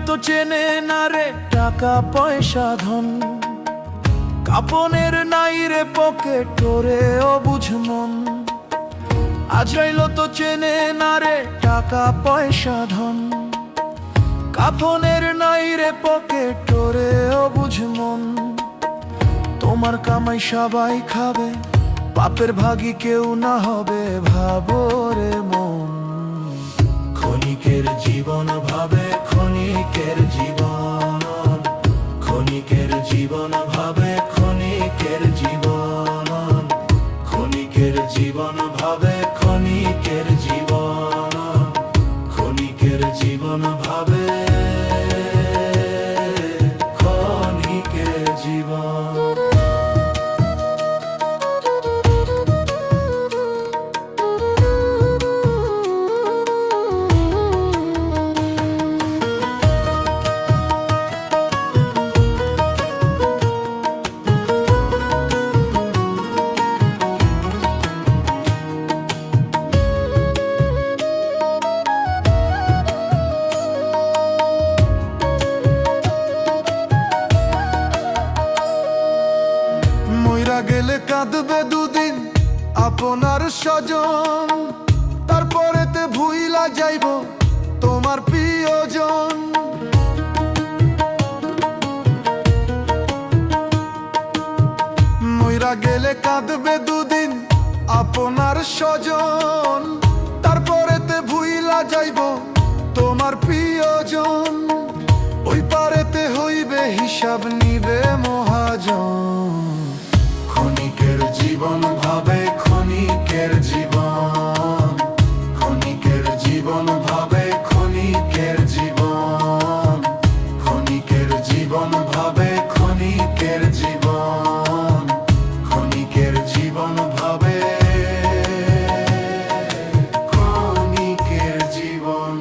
তো চেনে না রে টাকা পয়সা ধন, কাপনের নাই রে পকেট ওরে অবুঝ মন। আজরাইল তো চেনে না রে টাকা পয়সা ধন, কাপনের নাই রে পকেট ওরে অবুঝ মন। তোমার কামাই সবাই খাবে, পাপের ভাগী কেউ না হবে, ভাবো রে মন। ক্ষণিকের জীবন ভাবে ক্ষণিকের জীবন, ক্ষণিকের জীবন ভাবে ক্ষণিকের জীবন, ক্ষণিকের জীবন ভাবে ক্ষণিকের জীবন, ক্ষণিকের জীবন ভাবে ক্ষণিকের জীবন। গেলে কাঁদবে দুদিন আপনার স্বজন, তারপরেতে ভুইলা যাইব তোমার প্রিয়জন। মইরা গেলে কাঁদবে দুদিন আপনার স্বজন, তারপরেতে ভুইলা যাইব তোমার প্রিয়জন। ওই পারেতে হইবে হিসাব নিবে মহাজন। ক্ষণিকের জীবন ভাবে ক্ষণিকের জীবন, ক্ষণিকের জীবন ভাবে ক্ষণিকের জীবন, ক্ষণিকের জীবন ভাবে ক্ষণিকের জীবন, ক্ষণিকের জীবন ভাবে ক্ষণিকের জীবন।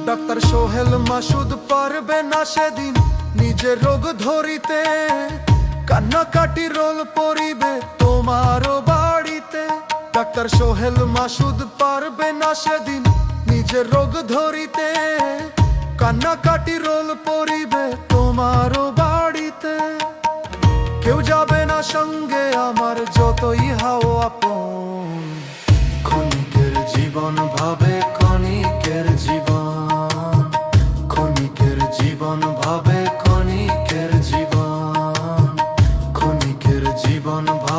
ডাক্তার সোহেল মাসুদ পারবে না সেদিন নিজের রোগ ধরিতে, কান্নাকাটি রোল পড়িবে তোমারও বাড়িতে। ডাক্তার সোহেল মাসুদ পারবে না সেদিন নিজের রোগ ধরিতে, কান্নাকাটি রোল পড়িবে তোমারও বাড়িতে। কেউ যাবে না সঙ্গে আমার যতই হাও আপন, ক্ষণিকের জীবন ভাবে ক্ষণিকের জীবন, ক্ষণিকের জীবন ভাবে ক্ষণিকের জীবন, ক্ষণিকের জীবন ভাবে